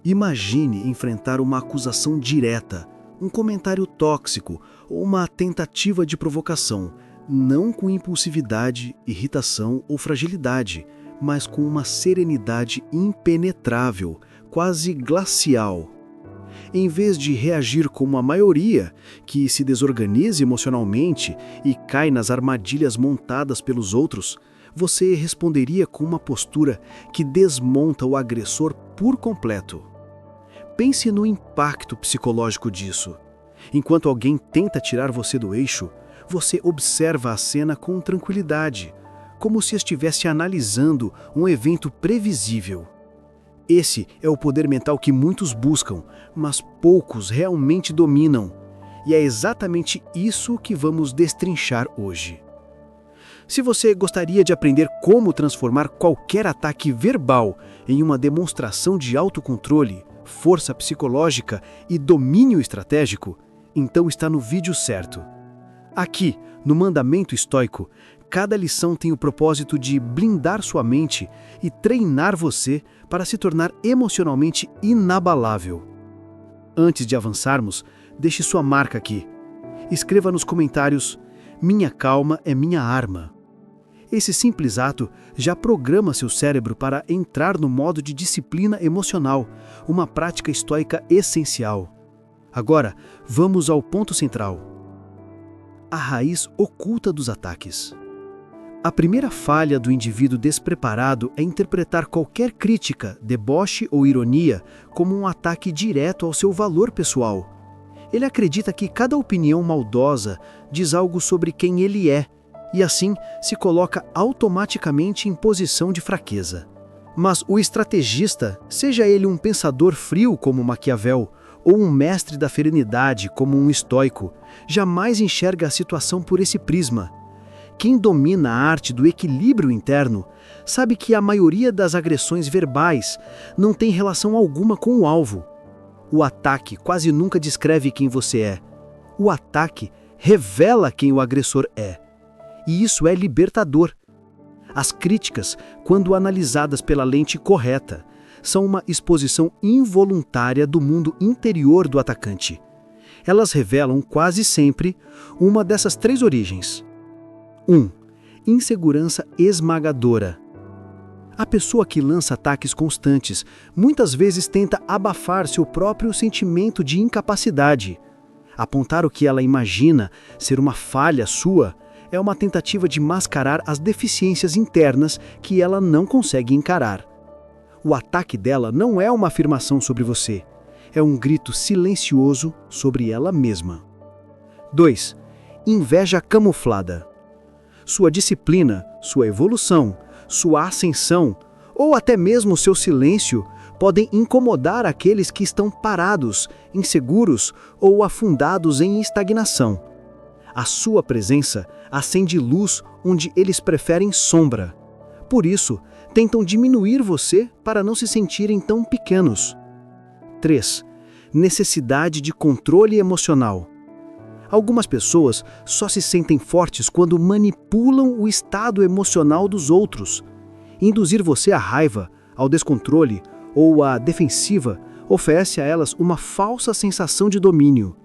Imagine enfrentar uma acusação direta, um comentário tóxico ou uma tentativa de provocação, não com impulsividade, irritação ou fragilidade, mas com uma serenidade impenetrável, quase glacial. Em vez de reagir como a maioria, que se desorganiza emocionalmente e cai nas armadilhas montadas pelos outros, você responderia com uma postura que desmonta o agressor por completo. Pense no impacto psicológico disso. Enquanto alguém tenta tirar você do eixo, você observa a cena com tranquilidade, como se estivesse analisando um evento previsível. Esse é o poder mental que muitos buscam, mas poucos realmente dominam. E é exatamente isso que vamos destrinchar hoje. Se você gostaria de aprender como transformar qualquer ataque verbal em uma demonstração de autocontrole, força psicológica e domínio estratégico, então está no vídeo certo. Aqui, no Mandamento Estoico, cada lição tem o propósito de blindar sua mente e treinar você para se tornar emocionalmente inabalável. Antes de avançarmos, deixe sua marca aqui. Escreva nos comentários: "Minha calma é minha arma". Esse simples ato já programa seu cérebro para entrar no modo de disciplina emocional, uma prática estoica essencial. Agora, vamos ao ponto central: a raiz oculta dos ataques. A primeira falha do indivíduo despreparado é interpretar qualquer crítica, deboche ou ironia como um ataque direto ao seu valor pessoal. Ele acredita que cada opinião maldosa diz algo sobre quem ele é, e assim se coloca automaticamente em posição de fraqueza. Mas o estrategista, seja ele um pensador frio como Maquiavel, ou um mestre da serenidade como um estoico, jamais enxerga a situação por esse prisma. Quem domina a arte do equilíbrio interno sabe que a maioria das agressões verbais não tem relação alguma com o alvo. O ataque quase nunca descreve quem você é. O ataque revela quem o agressor é. E isso é libertador. As críticas, quando analisadas pela lente correta, são uma exposição involuntária do mundo interior do atacante. Elas revelam quase sempre uma dessas três origens. 1. Insegurança esmagadora. A pessoa que lança ataques constantes muitas vezes tenta abafar seu próprio sentimento de incapacidade. Apontar o que ela imagina ser uma falha sua é uma tentativa de mascarar as deficiências internas que ela não consegue encarar. O ataque dela não é uma afirmação sobre você, é um grito silencioso sobre ela mesma. 2. Inveja camuflada. Sua disciplina, sua evolução, sua ascensão ou até mesmo seu silêncio podem incomodar aqueles que estão parados, inseguros ou afundados em estagnação. A sua presença acende luz onde eles preferem sombra. Por isso, tentam diminuir você para não se sentirem tão pequenos. 3. Necessidade de controle emocional. Algumas pessoas só se sentem fortes quando manipulam o estado emocional dos outros. Induzir você à raiva, ao descontrole ou à defensiva oferece a elas uma falsa sensação de domínio.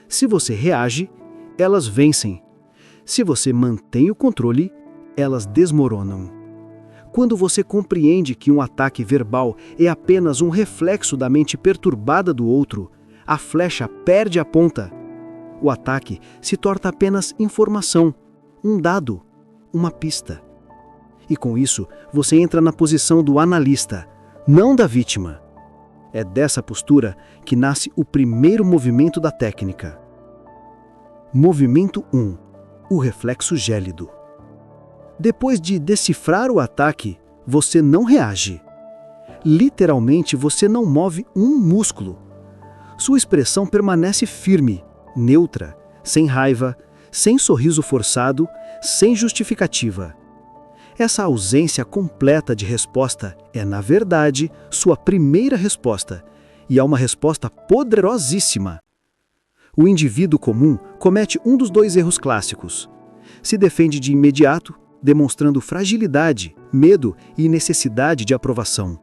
Se você reage, elas vencem. Se você mantém o controle, elas desmoronam. Quando você compreende que um ataque verbal é apenas um reflexo da mente perturbada do outro, a flecha perde a ponta. O ataque se torna apenas informação, um dado, uma pista. E com isso, você entra na posição do analista, não da vítima. É dessa postura que nasce o primeiro movimento da técnica. Movimento 1. O reflexo gélido. Depois de decifrar o ataque, você não reage. Literalmente, você não move um músculo. Sua expressão permanece firme, neutra, sem raiva, sem sorriso forçado, sem justificativa. Essa ausência completa de resposta é, na verdade, sua primeira resposta, e é uma resposta poderosíssima. O indivíduo comum comete um dos dois erros clássicos. Se defende de imediato, demonstrando fragilidade, medo e necessidade de aprovação.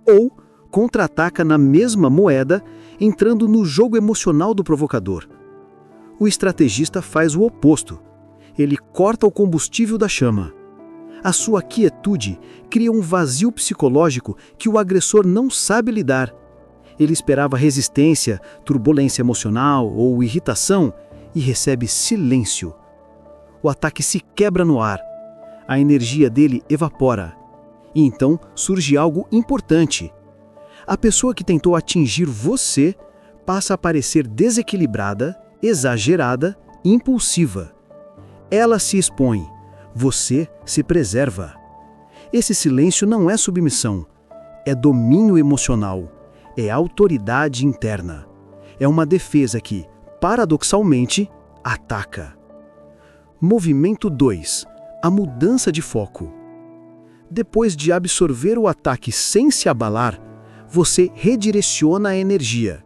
Ou contra-ataca na mesma moeda, entrando no jogo emocional do provocador. O estrategista faz o oposto. Ele corta o combustível da chama. A sua quietude cria um vazio psicológico que o agressor não sabe lidar. Ele esperava resistência, turbulência emocional ou irritação e recebe silêncio. O ataque se quebra no ar. A energia dele evapora. E então surge algo importante. A pessoa que tentou atingir você passa a parecer desequilibrada, exagerada, impulsiva. Ela se expõe, você se preserva. Esse silêncio não é submissão, é domínio emocional, é autoridade interna. É uma defesa que, paradoxalmente, ataca. Movimento 2. A mudança de foco. Depois de absorver o ataque sem se abalar, você redireciona a energia.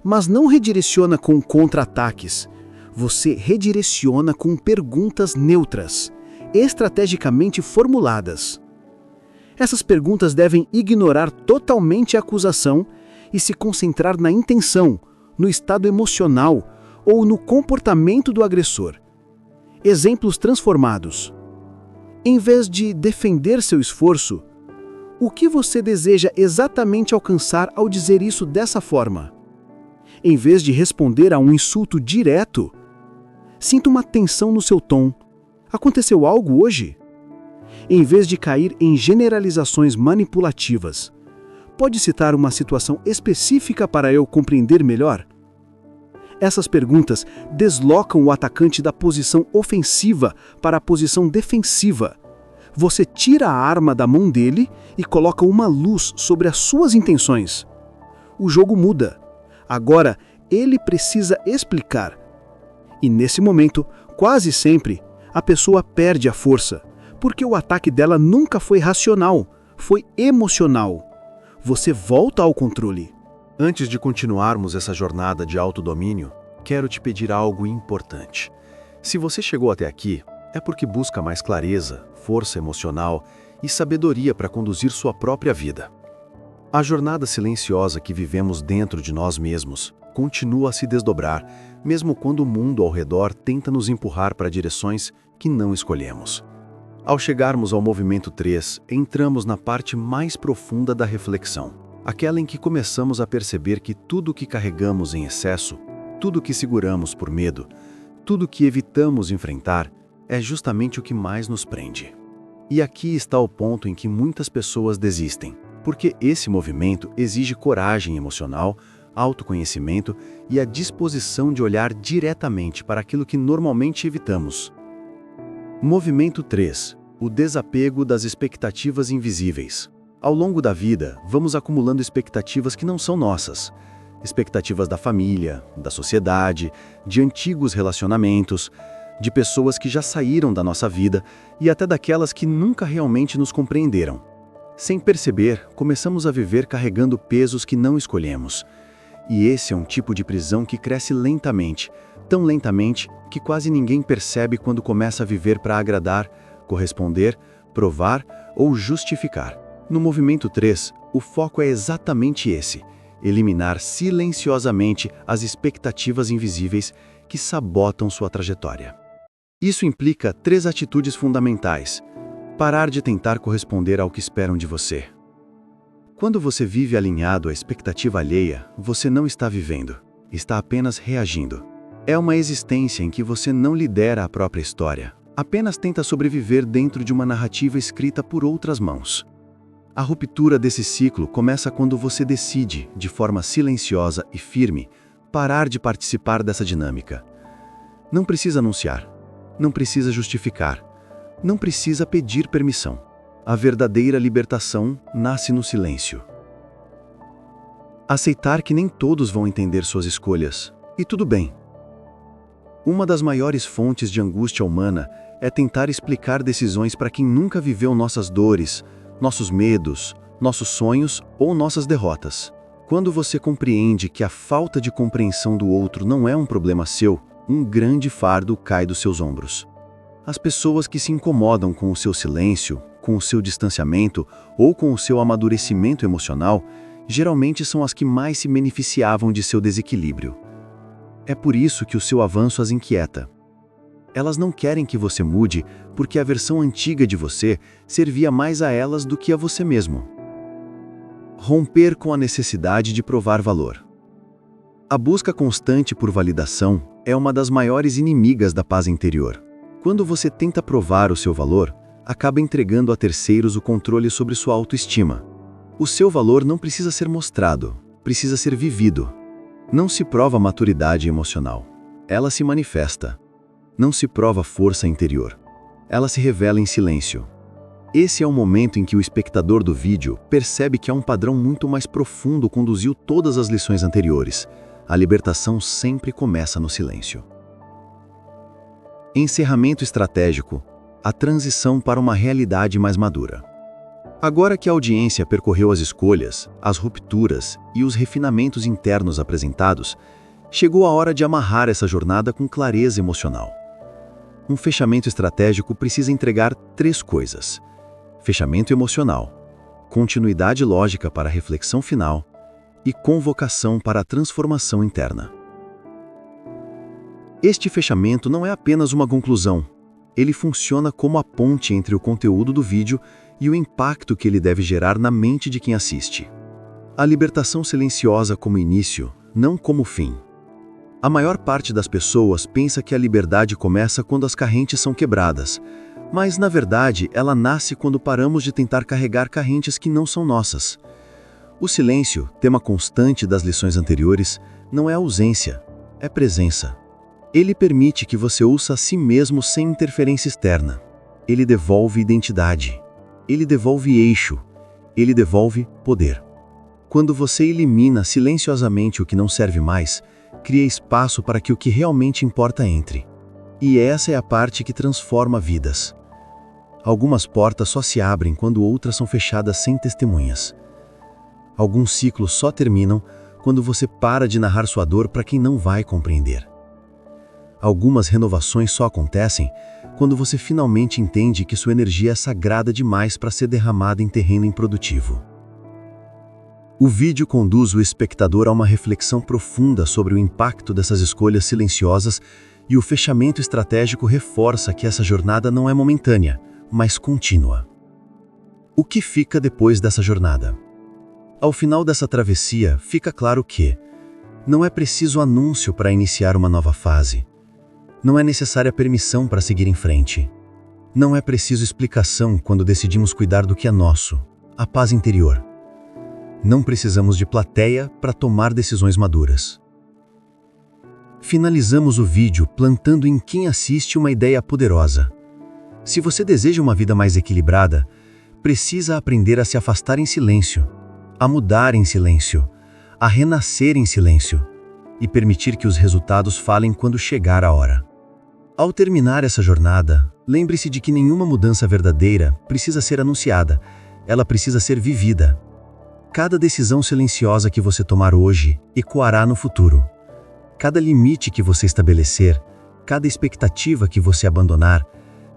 Mas não redireciona com contra-ataques. Você redireciona com perguntas neutras, estrategicamente formuladas. Essas perguntas devem ignorar totalmente a acusação e se concentrar na intenção, no estado emocional ou no comportamento do agressor. Exemplos transformados. Em vez de defender seu esforço, o que você deseja exatamente alcançar ao dizer isso dessa forma? Em vez de responder a um insulto direto, sinta uma tensão no seu tom. Aconteceu algo hoje? Em vez de cair em generalizações manipulativas, pode citar uma situação específica para eu compreender melhor? Essas perguntas deslocam o atacante da posição ofensiva para a posição defensiva. Você tira a arma da mão dele e coloca uma luz sobre as suas intenções. O jogo muda. Agora, ele precisa explicar. E nesse momento, quase sempre, a pessoa perde a força, porque o ataque dela nunca foi racional, foi emocional. Você volta ao controle. Antes de continuarmos essa jornada de autodomínio, quero te pedir algo importante. Se você chegou até aqui, é porque busca mais clareza, força emocional e sabedoria para conduzir sua própria vida. A jornada silenciosa que vivemos dentro de nós mesmos continua a se desdobrar, mesmo quando o mundo ao redor tenta nos empurrar para direções que não escolhemos. Ao chegarmos ao movimento 3, entramos na parte mais profunda da reflexão. Aquela em que começamos a perceber que tudo o que carregamos em excesso, tudo o que seguramos por medo, tudo o que evitamos enfrentar, é justamente o que mais nos prende. E aqui está o ponto em que muitas pessoas desistem, porque esse movimento exige coragem emocional, autoconhecimento e a disposição de olhar diretamente para aquilo que normalmente evitamos. Movimento 3. O desapego das expectativas invisíveis. Ao longo da vida, vamos acumulando expectativas que não são nossas. Expectativas da família, da sociedade, de antigos relacionamentos, de pessoas que já saíram da nossa vida e até daquelas que nunca realmente nos compreenderam. Sem perceber, começamos a viver carregando pesos que não escolhemos. E esse é um tipo de prisão que cresce lentamente, tão lentamente que quase ninguém percebe quando começa a viver para agradar, corresponder, provar ou justificar. No movimento 3, o foco é exatamente esse: eliminar silenciosamente as expectativas invisíveis que sabotam sua trajetória. Isso implica 3 atitudes fundamentais. Parar de tentar corresponder ao que esperam de você. Quando você vive alinhado à expectativa alheia, você não está vivendo, está apenas reagindo. É uma existência em que você não lidera a própria história, apenas tenta sobreviver dentro de uma narrativa escrita por outras mãos. A ruptura desse ciclo começa quando você decide, de forma silenciosa e firme, parar de participar dessa dinâmica. Não precisa anunciar, não precisa justificar, não precisa pedir permissão. A verdadeira libertação nasce no silêncio. Aceitar que nem todos vão entender suas escolhas, e tudo bem. Uma das maiores fontes de angústia humana é tentar explicar decisões para quem nunca viveu nossas dores, nossos medos, nossos sonhos ou nossas derrotas. Quando você compreende que a falta de compreensão do outro não é um problema seu, um grande fardo cai dos seus ombros. As pessoas que se incomodam com o seu silêncio, com o seu distanciamento ou com o seu amadurecimento emocional geralmente são as que mais se beneficiavam de seu desequilíbrio. É por isso que o seu avanço as inquieta. Elas não querem que você mude porque a versão antiga de você servia mais a elas do que a você mesmo. Romper com a necessidade de provar valor. A busca constante por validação é uma das maiores inimigas da paz interior. Quando você tenta provar o seu valor, acaba entregando a terceiros o controle sobre sua autoestima. O seu valor não precisa ser mostrado, precisa ser vivido. Não se prova maturidade emocional, ela se manifesta. Não se prova força interior, ela se revela em silêncio. Esse é o momento em que o espectador do vídeo percebe que há um padrão muito mais profundo conduziu todas as lições anteriores. A libertação sempre começa no silêncio. Encerramento estratégico, a transição para uma realidade mais madura. Agora que a audiência percorreu as escolhas, as rupturas e os refinamentos internos apresentados, chegou a hora de amarrar essa jornada com clareza emocional. Um fechamento estratégico precisa entregar 3 coisas: fechamento emocional, continuidade lógica para a reflexão final e convocação para a transformação interna. Este fechamento não é apenas uma conclusão, ele funciona como a ponte entre o conteúdo do vídeo e o impacto que ele deve gerar na mente de quem assiste. A libertação silenciosa como início, não como fim. A maior parte das pessoas pensa que a liberdade começa quando as correntes são quebradas, mas, na verdade, ela nasce quando paramos de tentar carregar correntes que não são nossas. O silêncio, tema constante das lições anteriores, não é ausência, é presença. Ele permite que você ouça a si mesmo sem interferência externa. Ele devolve identidade. Ele devolve eixo. Ele devolve poder. Quando você elimina silenciosamente o que não serve mais, cria espaço para que o que realmente importa entre. E essa é a parte que transforma vidas. Algumas portas só se abrem quando outras são fechadas sem testemunhas. Alguns ciclos só terminam quando você para de narrar sua dor para quem não vai compreender. Algumas renovações só acontecem quando você finalmente entende que sua energia é sagrada demais para ser derramada em terreno improdutivo. O vídeo conduz o espectador a uma reflexão profunda sobre o impacto dessas escolhas silenciosas e o fechamento estratégico reforça que essa jornada não é momentânea, mas contínua. O que fica depois dessa jornada? Ao final dessa travessia, fica claro que não é preciso anúncio para iniciar uma nova fase. Não é necessária permissão para seguir em frente. Não é preciso explicação quando decidimos cuidar do que é nosso, a paz interior. Não precisamos de plateia para tomar decisões maduras. Finalizamos o vídeo plantando em quem assiste uma ideia poderosa. Se você deseja uma vida mais equilibrada, precisa aprender a se afastar em silêncio, a mudar em silêncio, a renascer em silêncio e permitir que os resultados falem quando chegar a hora. Ao terminar essa jornada, lembre-se de que nenhuma mudança verdadeira precisa ser anunciada, ela precisa ser vivida. Cada decisão silenciosa que você tomar hoje ecoará no futuro. Cada limite que você estabelecer, cada expectativa que você abandonar,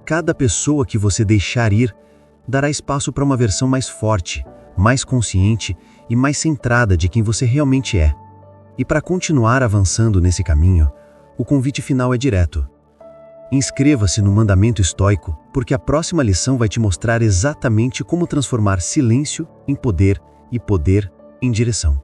cada pessoa que você deixar ir, dará espaço para uma versão mais forte, mais consciente e mais centrada de quem você realmente é. E para continuar avançando nesse caminho, o convite final é direto. Inscreva-se no Mandamento Estoico, porque a próxima lição vai te mostrar exatamente como transformar silêncio em poder e poder em direção.